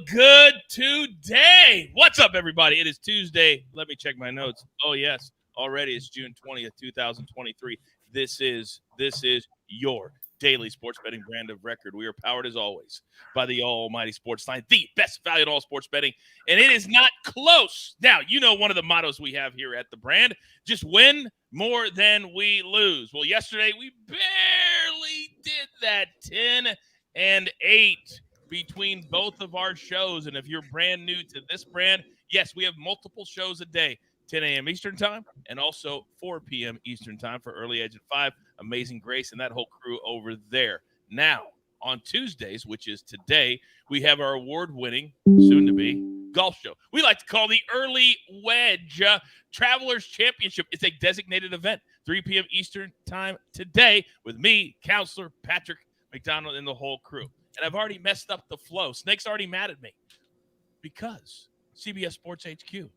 good today? What's up, everybody? It is Tuesday. Let me check my notes. Oh, yes. Already it's June 20th, 2023. This is your daily sports betting brand of record. We are powered, as always, by the almighty SportsLine, the best value in all sports betting, and it is not close. Now, you know one of the mottos we have here at the brand, just win more than we lose. Well, yesterday we barely did that, 10-8 between both of our shows. And if you're brand new to this brand, yes, we have multiple shows a day, 10 a.m. Eastern time and also 4 p.m. Eastern time for Early Edge at 5. Amazing Grace and that whole crew over there. Now, on Tuesdays, which is today, we have our award-winning, soon-to-be, golf show. We like to call the Early Wedge Travelers Championship. It's a designated event, 3 p.m. Eastern time today with me, Counselor Patrick McDonald, and the whole crew. And I've already messed up the flow. Snake's already mad at me because CBS Sports HQ,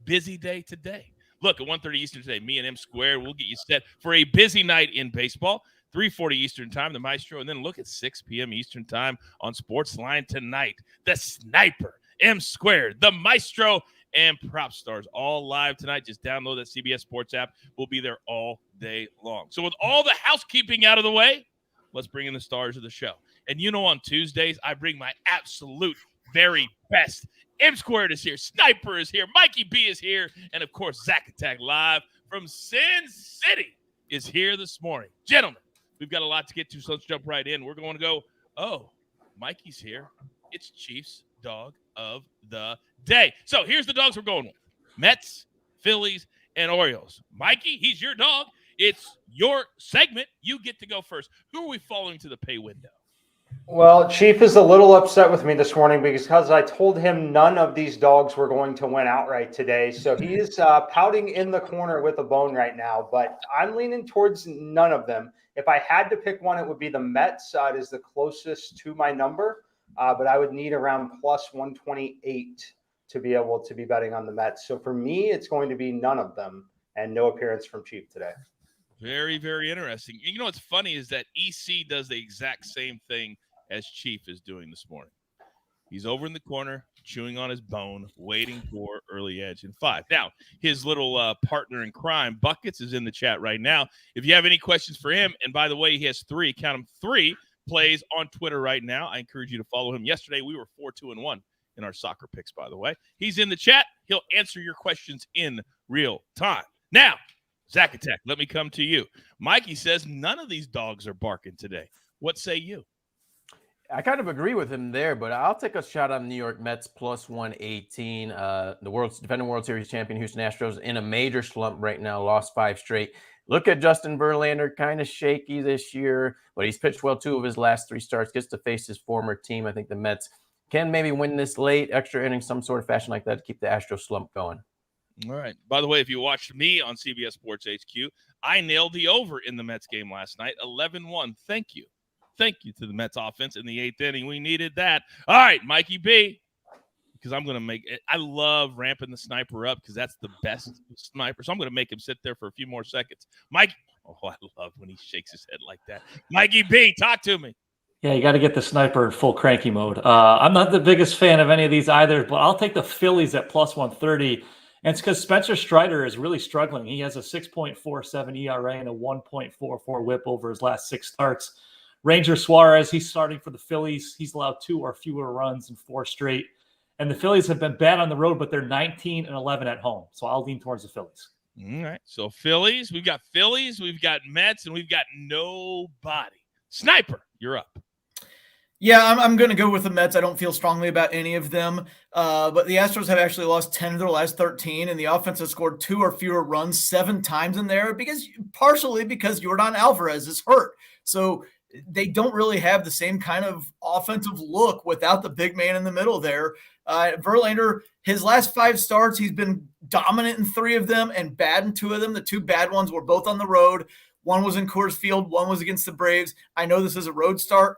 busy day today. Look, at 1:30 Eastern today, me and M Squared, we'll get you set for a busy night in baseball. 3:40 Eastern time, the Maestro, and then look at 6 p.m. Eastern time on SportsLine tonight. The Sniper, M Squared, the Maestro, and Prop Stars all live tonight. Just download that CBS Sports app. We'll be there all day long. So with all the housekeeping out of the way, let's bring in the stars of the show. And you know, on Tuesdays, I bring my absolute very best. M Squared is here. Sniper is here. Mikey B is here. And, of course, Zack Attack live from Sin City is here this morning. Gentlemen, we've got a lot to get to, so let's jump right in. We're going to go, Mikey's here. It's Chiefs dog of the day. So here's the dogs we're going with. Mets, Phillies, and Orioles. Mikey, he's your dog. It's your segment. You get to go first. Who are we following to the pay window? Well, Chief is a little upset with me this morning because I told him none of these dogs were going to win outright today. So he is pouting in the corner with a bone right now, but I'm leaning towards none of them. If I had to pick one, it would be the Mets. It is the closest to my number, but I would need around plus 128 to be able to be betting on the Mets. So for me, it's going to be none of them and no appearance from Chief today. Very, very interesting. You know what's funny is that EC does the exact same thing as Chief is doing this morning. He's over in the corner, chewing on his bone, waiting for Early Edge in 5. Now, his little partner in crime, Buckets, is in the chat right now. If you have any questions for him, and by the way, he has 3, count them, 3 plays on Twitter right now. I encourage you to follow him. Yesterday, we were 4-2-1 in our soccer picks, by the way. He's in the chat. He'll answer your questions in real time. Now, Zack Attack, let me come to you. Mikey says none of these dogs are barking today. What say you? I kind of agree with him there, but I'll take a shot on New York Mets plus 118. The defending World Series champion Houston Astros in a major slump right now, lost 5 straight. Look at Justin Verlander, kind of shaky this year, but he's pitched well 2 of his last 3 starts, gets to face his former team. I think the Mets can maybe win this late, extra innings, some sort of fashion like that to keep the Astro slump going. All right. By the way, if you watched me on CBS Sports HQ, I nailed the over in the Mets game last night, 11-1. Thank you. Thank you to the Mets offense in the 8th inning. We needed that. All right, Mikey B, because I'm going to make it. I love ramping the sniper up because that's the best sniper. So I'm going to make him sit there for a few more seconds. Mike, I love when he shakes his head like that. Mikey B, talk to me. Yeah, you got to get the sniper in full cranky mode. I'm not the biggest fan of any of these either, but I'll take the Phillies at plus 130. And it's because Spencer Strider is really struggling. He has a 6.47 ERA and a 1.44 whip over his last 6 starts. Ranger Suarez, he's starting for the Phillies. He's allowed 2 or fewer runs in 4 straight. And the Phillies have been bad on the road, but they're 19-11 at home. So I'll lean towards the Phillies. All right. So Phillies, we've got Mets, and we've got nobody. Sniper, you're up. Yeah, I'm going to go with the Mets. I don't feel strongly about any of them. But the Astros have actually lost 10 of their last 13, and the offense has scored 2 or fewer runs 7 times in there partially because Yordan Alvarez is hurt. So they don't really have the same kind of offensive look without the big man in the middle there. Verlander, his last 5 starts, he's been dominant in 3 of them and bad in 2 of them. The 2 bad ones were both on the road. One was in Coors Field. One was against the Braves. I know this is a road start,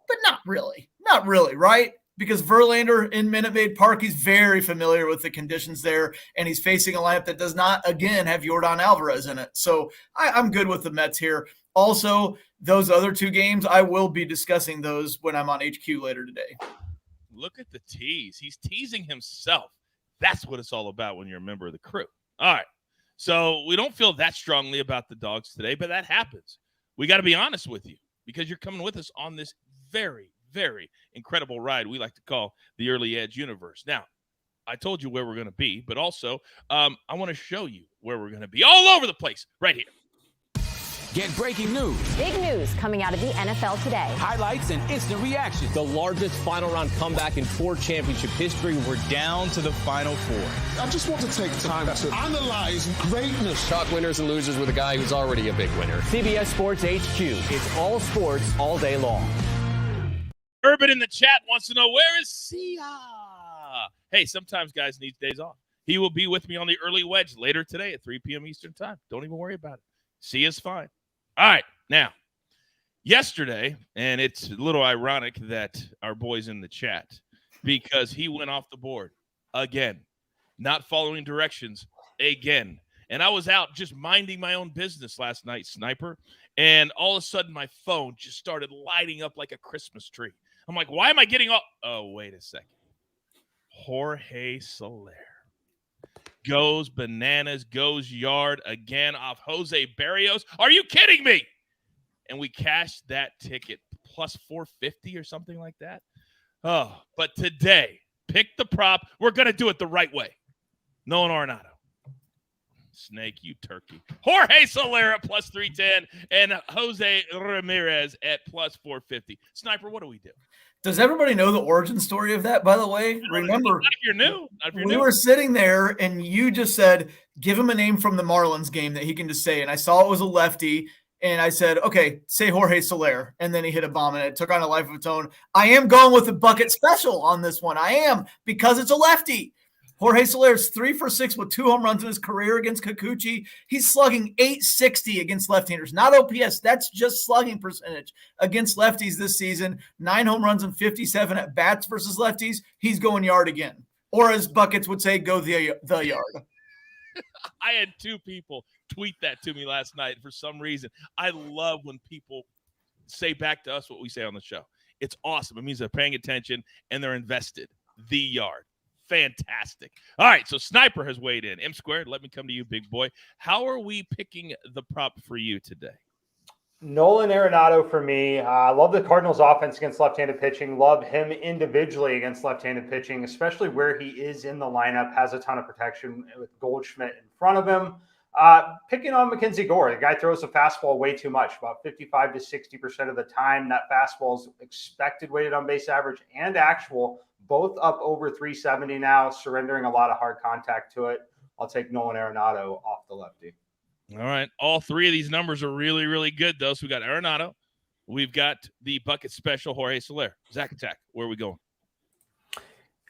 but not really, right? Because Verlander in Minute Maid Park, he's very familiar with the conditions there, and he's facing a lineup that does not, again, have Yordan Alvarez in it. So I'm good with the Mets here. Also, those other 2 games, I will be discussing those when I'm on HQ later today. Look at the tease. He's teasing himself. That's what it's all about when you're a member of the crew. All right. So we don't feel that strongly about the dogs today, but that happens. We got to be honest with you because you're coming with us on this very, very incredible ride we like to call the Early Edge universe. Now, I told you where we're going to be, but also I want to show you where we're going to be all over the place right here. Get breaking news. Big news coming out of the NFL today. Highlights and instant reaction. The largest final round comeback in Ford championship history. We're down to the final four. I just want to take time to analyze greatness. Talk winners and losers with a guy who's already a big winner. CBS Sports HQ. It's all sports all day long. Urban in the chat wants to know, where is Sia? Hey, sometimes guys need days off. He will be with me on the early wedge later today at 3 p.m. Eastern time. Don't even worry about it. Sia's fine. All right, now, yesterday, and it's a little ironic that our boy's in the chat because he went off the board again, not following directions again. And I was out just minding my own business last night, Sniper, and all of a sudden my phone just started lighting up like a Christmas tree. I'm like, why am I getting off? Oh, wait a second. Jorge Soler goes bananas, goes yard again off Jose Barrios. Are you kidding me? And we cashed that ticket plus 450 or something like that. Oh, but today, pick the prop. We're going to do it the right way. Nolan Arenado. Snake, you turkey. Jorge Soler at plus 310 and Jose Ramirez at plus 450. Sniper, what do we do? Does everybody know the origin story of that, by the way? Remember, not if you're new. We were sitting there and you just said, give him a name from the Marlins game that he can just say. And I saw it was a lefty. And I said, okay, say Jorge Soler. And then he hit a bomb and it took on a life of its own. I am going with the bucket special on this one. I am, because it's a lefty. Jorge Soler is 3 for 6 with 2 home runs in his career against Kikuchi. He's slugging .860 against left-handers. Not OPS. That's just slugging percentage against lefties this season. 9 home runs and 57 at bats versus lefties. He's going yard again. Or as Buckets would say, go the yard. I had 2 people tweet that to me last night for some reason. I love when people say back to us what we say on the show. It's awesome. It means they're paying attention and they're invested. The yard. Fantastic. All right, so Sniper has weighed in. M Squared, let me come to you, big boy. How are we picking the prop for you today? Nolan Arenado for me. I love the Cardinals' offense against left-handed pitching. Love him individually against left-handed pitching, especially where he is in the lineup, has a ton of protection with Goldschmidt in front of him. Picking on Mackenzie Gore. The guy throws the fastball way too much, about 55 to 60% of the time. That fastball is expected weighted on base average and actual, both up over 370 now, surrendering a lot of hard contact to it. I'll take Nolan Arenado off the lefty. All right. All 3 of these numbers are really, really good, though. So we got Arenado. We've got the bucket special, Jorge Soler. Zack Attack, where are we going?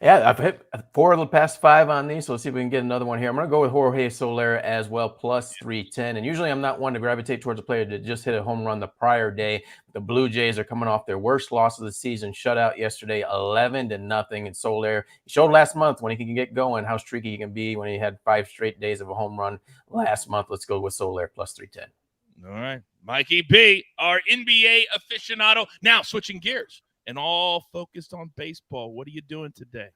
Yeah, I've hit 4 of the past 5 on these, so let's see if we can get another one here. I'm going to go with Jorge Soler as well, plus 310. And usually I'm not one to gravitate towards a player that just hit a home run the prior day. The Blue Jays are coming off their worst loss of the season, shutout yesterday, 11-0. And Soler, he showed last month when he can get going how streaky he can be when he had 5 straight days of a home run last month. Let's go with Soler, plus 310. All right. Mikey B, our NBA aficionado. Now switching gears. And all focused on baseball. What are you doing today?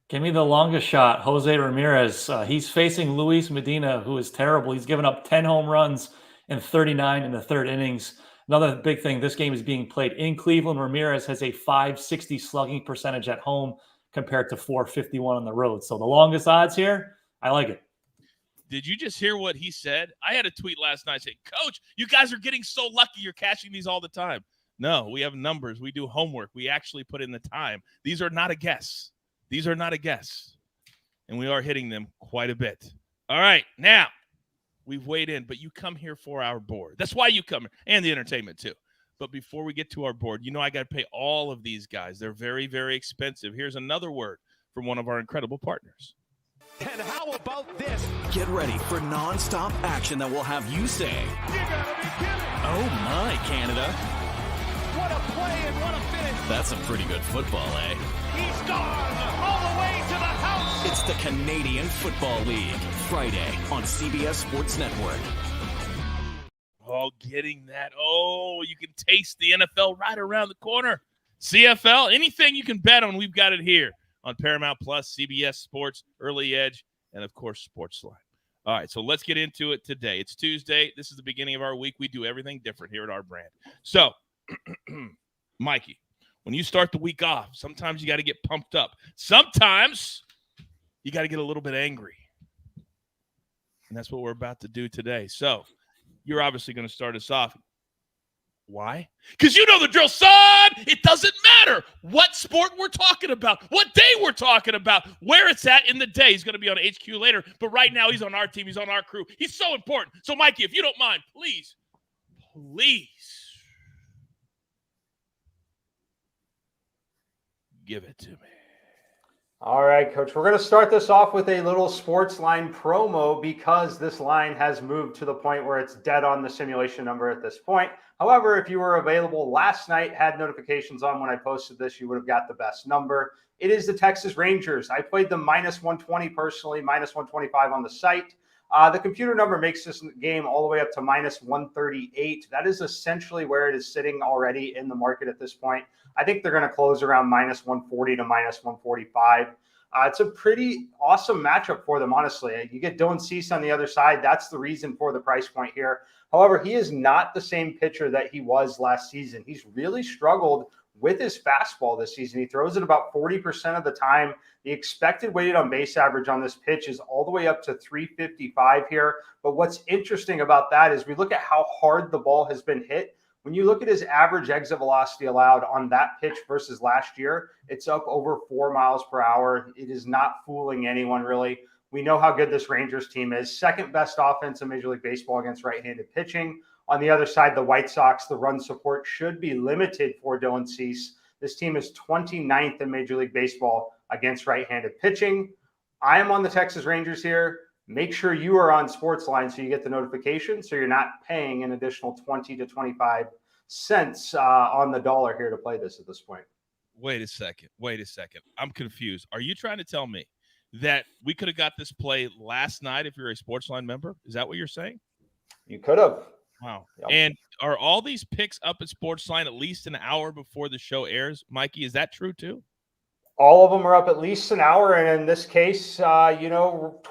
Give me the longest shot, Jose Ramirez. He's facing Luis Medina, who is terrible. He's given up 10 home runs and 39 in the 3rd innings. Another big thing, this game is being played in Cleveland. Ramirez has a .560 slugging percentage at home compared to .451 on the road. So the longest odds here, I like it. Did you just hear what he said? I had a tweet last night saying, Coach, you guys are getting so lucky you're cashing these all the time. No, we have numbers. We do homework. We actually put in the time. These are not a guess. These are not a guess. And we are hitting them quite a bit. All right. Now, we've weighed in, but you come here for our board. That's why you come here, and the entertainment too. But before we get to our board, I got to pay all of these guys. They're very, very expensive. Here's another word from one of our incredible partners. And how about this? Get ready for nonstop action that will have you say, "You gotta be kidding!" Oh my, Canada! What a play and what a finish! That's some pretty good football, eh? He's gone all the way to the house. It's the Canadian Football League, Friday on CBS Sports Network. Oh, getting that. Oh, you can taste the NFL right around the corner. CFL, anything you can bet on, we've got it here on Paramount Plus, CBS Sports, Early Edge, and, of course, SportsLine. All right, so let's get into it today. It's Tuesday. This is the beginning of our week. We do everything different here at our brand. So, Mikey, when you start the week off, sometimes you got to get pumped up. Sometimes you got to get a little bit angry. And that's what we're about to do today. So, you're obviously going to start us off. Why? Because you know the drill, son. It doesn't matter what sport we're talking about, what day we're talking about, where it's at in the day. He's going to be on HQ later, but right now he's on our team. He's on our crew. He's so important. So, Mikey, if you don't mind, please give it to me. All right, Coach. We're going to start this off with a little SportsLine promo because this line has moved to the point where it's dead on the simulation number at this point. However, if you were available last night, had notifications on when I posted this, you would have got the best number. It is the Texas Rangers. I played them minus 120 personally, minus 125 on the site. The computer number makes this game all the way up to minus 138. That is essentially where it is sitting already in the market at this point. I think they're going to close around minus 140 to minus 145. It's a pretty awesome matchup for them, honestly. You get Dylan Cease on the other side. That's the reason for the price point here. However, he is not the same pitcher that he was last season. He's really struggled with his fastball this season. He throws it about 40% of the time. The expected weighted on base average on this pitch is all the way up to 355 here. But what's interesting about that is we look at how hard the ball has been hit. When you look at his average exit velocity allowed on that pitch versus last year, it's up over 4 miles per hour. It is not fooling anyone, really. We know how good this Rangers team is. Second best offense in Major League Baseball against right-handed pitching. On the other side, the White Sox, the run support should be limited for Dylan Cease. This team is 29th in Major League Baseball against right-handed pitching. I am on the Texas Rangers here. Make sure you are on SportsLine so you get the notification so you're not paying an additional 20 to 25 cents on the dollar here to play this at this point. Wait a second. I'm confused. Are you trying to tell me that we could have got this play last night if you're a SportsLine member? Is that what you're saying? You could have. Wow. Yep. And are all these picks up at SportsLine at least an hour before the show airs? Mikey, is that true too? All of them are up at least an hour, and in this case, 12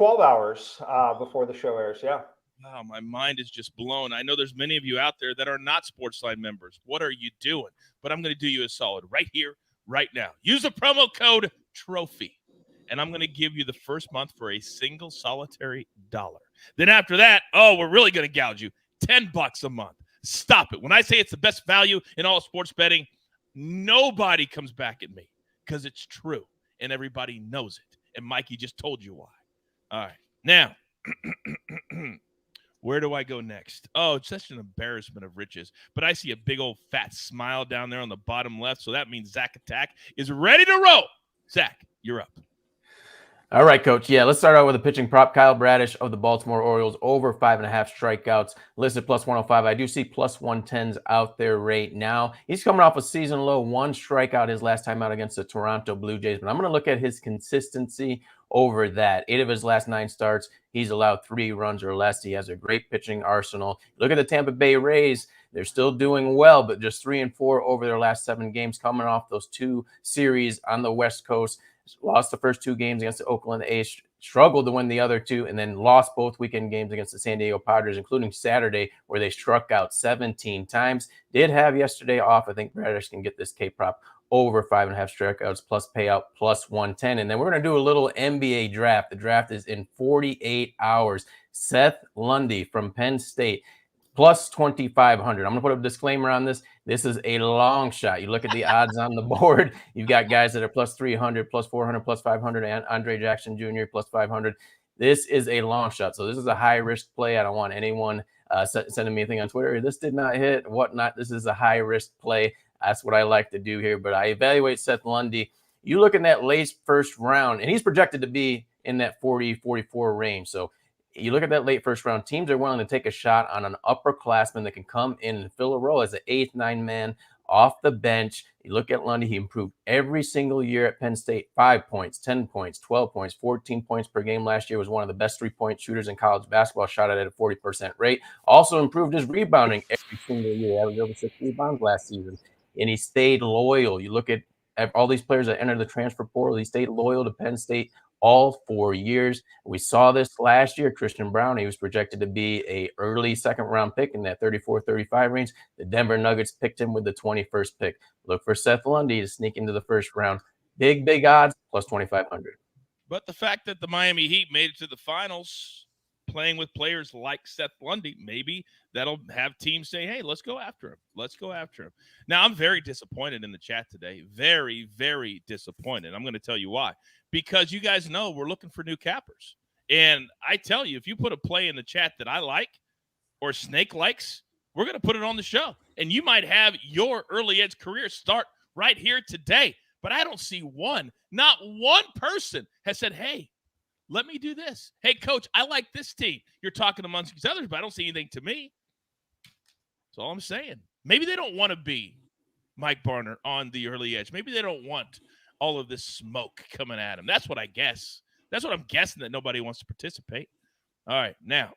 hours before the show airs. Yeah. Wow, my mind is just blown. I know there's many of you out there that are not SportsLine members. What are you doing? But I'm going to do you a solid right here, right now. Use the promo code TROPHY, and I'm going to give you the first month for a single solitary $1. Then after that, we're really going to gouge you $10 a month. Stop it. When I say it's the best value in all sports betting, nobody comes back at me. Because it's true, and everybody knows it. And Mikey just told you why. All right. Now, where do I go next? Oh, it's such an embarrassment of riches. But I see a big old fat smile down there on the bottom left, so that means Zack Attack is ready to roll. Zack, you're up. All right, Coach. Yeah, let's start out with a pitching prop. Kyle Bradish of the Baltimore Orioles over 5.5 strikeouts, listed plus 105. I do see plus 110s out there right now. He's coming off a season low, 1 strikeout his last time out against the Toronto Blue Jays. But I'm going to look at his consistency over that. 8 of his last 9 starts, he's allowed 3 runs or less. He has a great pitching arsenal. Look at the Tampa Bay Rays. They're still doing well, but just 3-4 over their last 7 games, coming off those 2 series on the West Coast. Lost the first 2 games against the Oakland A's, struggled to win the other 2, and then lost both weekend games against the San Diego Padres, including Saturday, where they struck out 17 times. Did have yesterday off. I think Bradish can get this K-prop over 5.5 strikeouts plus payout plus 110. And then we're going to do a little NBA draft. The draft is in 48 hours. Seth Lundy from Penn State, plus 2,500. I'm going to put a disclaimer on this. This is a long shot. You look at the odds on the board. You've got guys that are plus 300, plus 400, plus 500, and Andre Jackson Jr. plus 500. This is a long shot. So this is a high-risk play. I don't want anyone sending me anything on Twitter. This did not hit, whatnot. This is a high-risk play. That's what I like to do here. But I evaluate Seth Lundy. You look in that late first round, and he's projected to be in that 40, 44 range. So you look at that late first round, teams are willing to take a shot on an upperclassman that can come in and fill a role as an 8th, 9th man off the bench. You look at Lundy, he improved every single year at Penn State, 5 points, 10 points, 12 points, 14 points per game last year, was one of the best 3-point shooters in college basketball, shot at a 40% rate. Also improved his rebounding every single year, averaged over 6 rebounds last season. and he stayed loyal. You look at all these players that entered the transfer portal, he stayed loyal to Penn State all 4 years. We saw this last year. Christian Brown, he was projected to be a early second-round pick in that 34-35 range. The Denver Nuggets picked him with the 21st pick. Look for Seth Lundy to sneak into the first round. Big odds, plus 2,500. But the fact that the Miami Heat made it to the finals, playing with players like Seth Lundy, maybe that'll have teams say, hey, let's go after him. Let's go after him. Now, I'm very disappointed in the chat today. Very, very disappointed. I'm going to tell you why. Because you guys know we're looking for new cappers. And I tell you, if you put a play in the chat that I like or Snake likes, we're going to put it on the show. And you might have your early edge career start right here today. But I don't see not one person has said, hey, let me do this. Hey, coach, I like this team. You're talking amongst each others, but I don't see anything to me. That's all I'm saying. Maybe they don't want to be Mike Barner on the early edge. Maybe they don't want all of this smoke coming at him. That's what I guess. That's what I'm guessing, that nobody wants to participate. All right, now,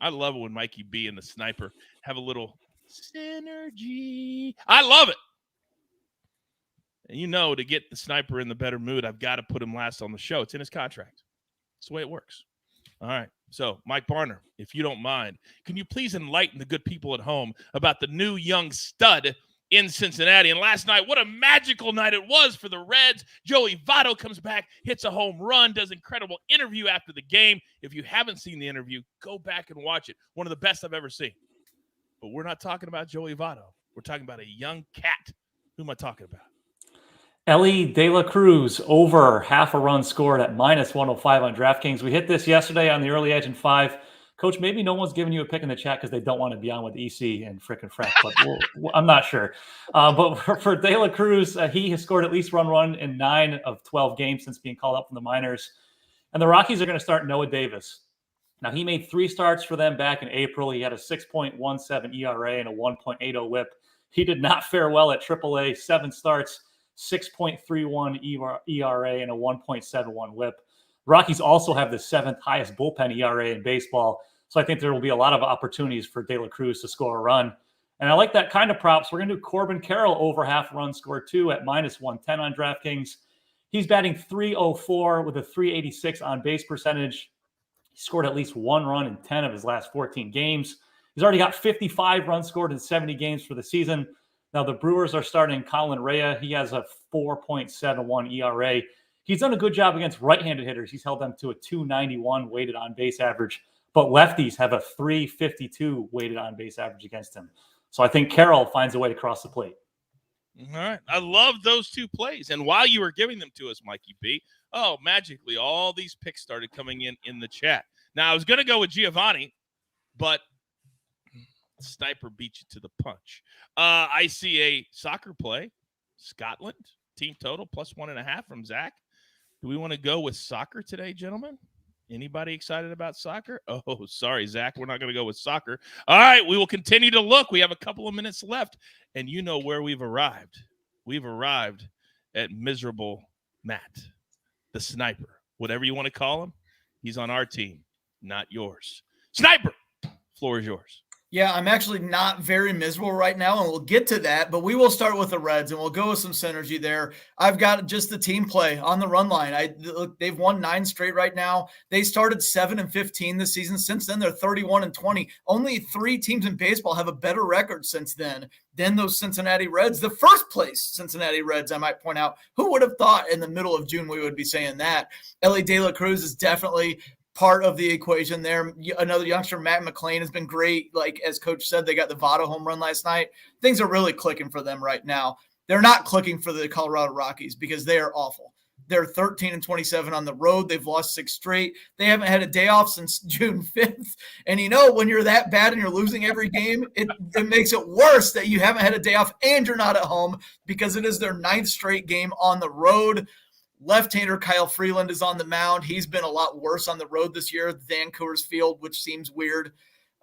I love it when Mikey B and the sniper have a little synergy. I love it. And you know, to get the sniper in the better mood, I've got to put him last on the show. It's in his contract. It's the way it works. All right. So, Mike Barner, if you don't mind, can you please enlighten the good people at home about the new young stud in Cincinnati? And last night, what a magical night it was for the Reds. Joey Votto comes back, hits a home run, does incredible interview after the game. If you haven't seen the interview, go back and watch it. One of the best I've ever seen. But we're not talking about Joey Votto. We're talking about a young cat. Who am I talking about? Ellie De La Cruz over half a run scored at minus 105 on DraftKings. We hit this yesterday on the early edge in 5. Coach, maybe no one's giving you a pick in the chat because they don't want to be on with EC and frickin' Freck, but I'm not sure. But for De La Cruz, he has scored at least one run in 9 of 12 games since being called up from the minors. And the Rockies are going to start Noah Davis. Now, he made 3 starts for them back in April. He had a 6.17 ERA and a 1.80 whip. He did not fare well at AAA, 7 starts. 6.31 ERA and a 1.71 whip. Rockies also have the 7th highest bullpen ERA in baseball. So I think there will be a lot of opportunities for De La Cruz to score a run. And I like that kind of props. We're going to do Corbin Carroll over half run score 2 at minus 110 on DraftKings. He's batting .304 with a .386 on base percentage. He scored at least 1 run in 10 of his last 14 games. He's already got 55 runs scored in 70 games for the season. Now, the Brewers are starting Colin Rea. He has a 4.71 ERA. He's done a good job against right-handed hitters. He's held them to a 291 weighted on-base average. But lefties have a 352 weighted on-base average against him. So I think Carroll finds a way to cross the plate. All right. I love those 2 plays. And while you were giving them to us, Mikey B, magically, all these picks started coming in the chat. Now, I was going to go with Giovanni, but Sniper beat you to the punch. I see a soccer play, Scotland, team total, plus 1.5 from Zack. Do we want to go with soccer today, gentlemen? Anybody excited about soccer? Oh, sorry, Zack. We're not going to go with soccer. All right, we will continue to look. We have a couple of minutes left, and you know where we've arrived. We've arrived at miserable Matt, the sniper. Whatever you want to call him, he's on our team, not yours. Sniper, floor is yours. Yeah, I'm actually not very miserable right now, and we'll get to that, but we will start with the Reds, and we'll go with some synergy there. I've got just the team play on the run line. They've won 9 straight right now. They started 7-15 this season. Since then, they're 31-20. Only 3 teams in baseball have a better record since then than those Cincinnati Reds. The first place Cincinnati Reds, I might point out. Who would have thought in the middle of June we would be saying that? Ellie De La Cruz is definitely part of the equation there. Another youngster, Matt McClain, has been great. Like, as coach said, they got the Votto home run last night. Things are really clicking for them right now. They're not clicking for the Colorado Rockies because they are awful. They're 13-27 on the road. They've lost 6 straight. They haven't had a day off since June 5th. And you know, when you're that bad and you're losing every game, it makes it worse that you haven't had a day off and you're not at home, because it is their 9th straight game on the road. Left-hander Kyle Freeland is on the mound. He's been a lot worse on the road this year than Coors Field, which seems weird.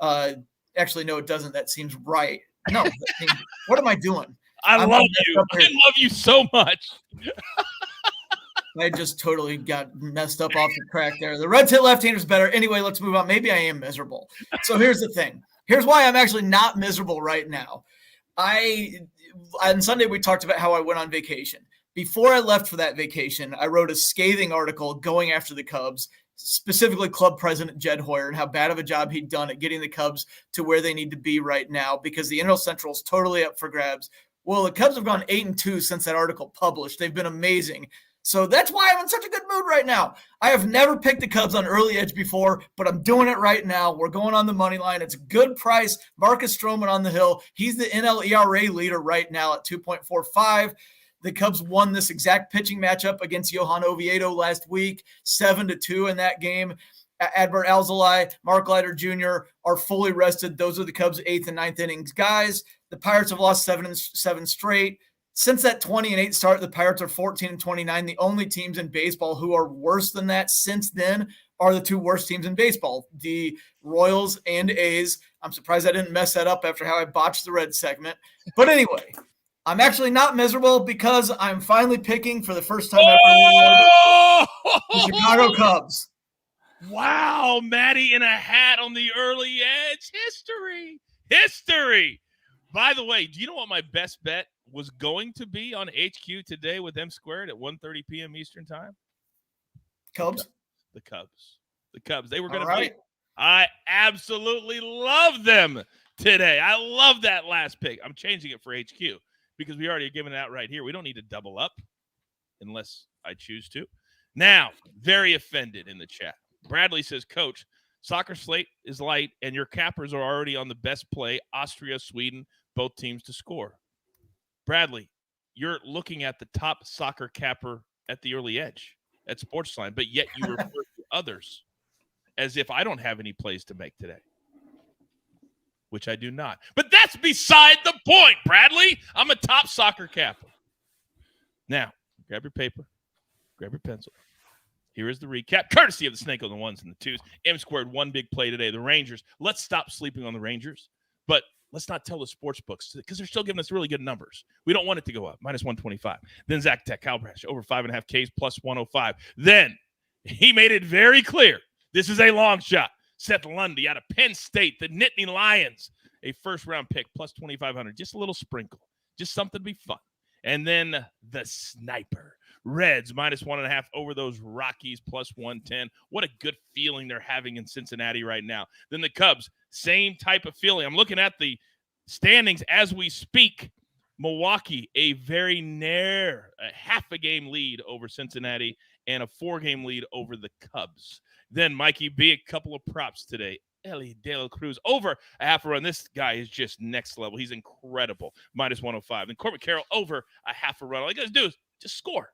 Actually, no, it doesn't. That seems right. No, what am I doing? I love you. I love you so much. I just totally got messed up off the track there. The Reds hit left-handers better. Anyway, let's move on. Maybe I am miserable. So here's the thing. Here's why I'm actually not miserable right now. On Sunday, we talked about how I went on vacation. Before I left for that vacation, I wrote a scathing article going after the Cubs, specifically club president Jed Hoyer, and how bad of a job he'd done at getting the Cubs to where they need to be right now, because the NL Central is totally up for grabs. Well, the Cubs have gone 8-2 since that article published. They've been amazing. So that's why I'm in such a good mood right now. I have never picked the Cubs on early edge before, but I'm doing it right now. We're going on the money line. It's a good price. Marcus Stroman on the hill. He's the NL ERA leader right now at 2.45. The Cubs won this exact pitching matchup against Johan Oviedo last week, 7-2 in that game. Adbert Alzolay, Mark Leiter Jr. are fully rested. Those are the Cubs' 8th and 9th innings guys. The Pirates have lost 7 straight. Since that 20-8 start, the Pirates are 14-29. The only teams in baseball who are worse than that since then are the two worst teams in baseball, the Royals and A's. I'm surprised I didn't mess that up after how I botched the Red segment. But anyway, I'm actually not miserable because I'm finally picking for the first time ever the Chicago Cubs. Wow, Matty in a hat on the early edge. History. By the way, do you know what my best bet was going to be on HQ today with M squared at 1:30 p.m. Eastern time? Cubs? The Cubs. They were going to be. I absolutely love them today. I love that last pick. I'm changing it for HQ because we already given it out right here. We don't need to double up unless I choose to. Now, very offended in the chat. Bradley says, Coach, soccer slate is light, and your cappers are already on the best play, Austria, Sweden, both teams to score. Bradley, you're looking at the top soccer capper at the early edge at SportsLine, but yet you refer to others as if I don't have any plays to make today, which I do not. But that's beside the point, Bradley. I'm a top soccer capper. Now, grab your paper, grab your pencil. Here is the recap, courtesy of the Snake on the ones and the twos. M squared, one big play today. The Rangers. Let's stop sleeping on the Rangers, but let's not tell the sports books because they're still giving us really good numbers. We don't want it to go up, minus 125. Then Zack Tech, Calbrash, over 5.5 Ks, plus 105. Then he made it very clear. This is a long shot. Seth Lundy out of Penn State, the Nittany Lions, a first-round pick, plus 2,500. Just a little sprinkle. Just something to be fun. And then the sniper. Reds, minus 1.5 over those Rockies, plus 110. What a good feeling they're having in Cincinnati right now. Then the Cubs, same type of feeling. I'm looking at the standings as we speak. Milwaukee, a very near, a half a game lead over Cincinnati and a 4-game lead over the Cubs. Then Mikey B, a couple of props today. Ellie De La Cruz over a half a run. This guy is just next level. He's incredible. Minus 105. And Corbett Carroll over a half a run. All you guys do is just score.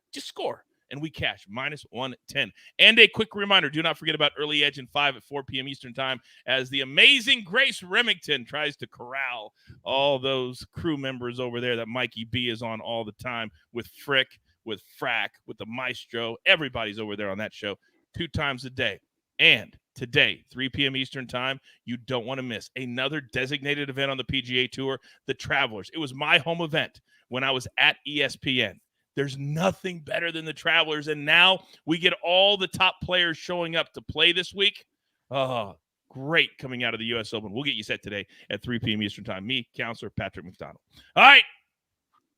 And we cash minus 110. And a quick reminder, do not forget about Early Edge and 5 at 4 p.m. Eastern time as the amazing Grace Remington tries to corral all those crew members over there that Mikey B is on all the time with Frick, with Frack, with the Maestro. Everybody's over there on that show 2 times a day. And today, 3 p.m. Eastern time, you don't want to miss another designated event on the PGA Tour, the Travelers. It was my home event when I was at ESPN. There's nothing better than the Travelers, and now we get all the top players showing up to play this week. Oh, great coming out of the U.S. Open. We'll get you set today at 3 p.m. Eastern time. Me, Counselor Patrick McDonald. All right.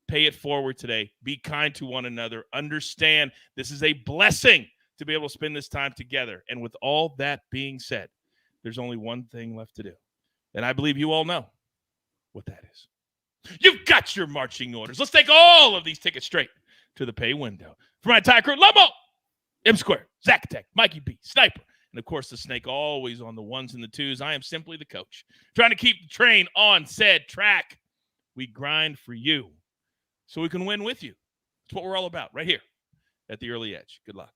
Pay it forward today. Be kind to one another. Understand this is a blessing to be able to spend this time together. And with all that being said, there's only one thing left to do. And I believe you all know what that is. You've got your marching orders. Let's take all of these tickets straight to the pay window. For my entire crew, Lobo, M Square, Zack Tech, Mikey B, Sniper, and of course the Snake always on the ones and the twos. I am simply the coach, trying to keep the train on said track. We grind for you so we can win with you. That's what we're all about right here at the Early Edge. Good luck.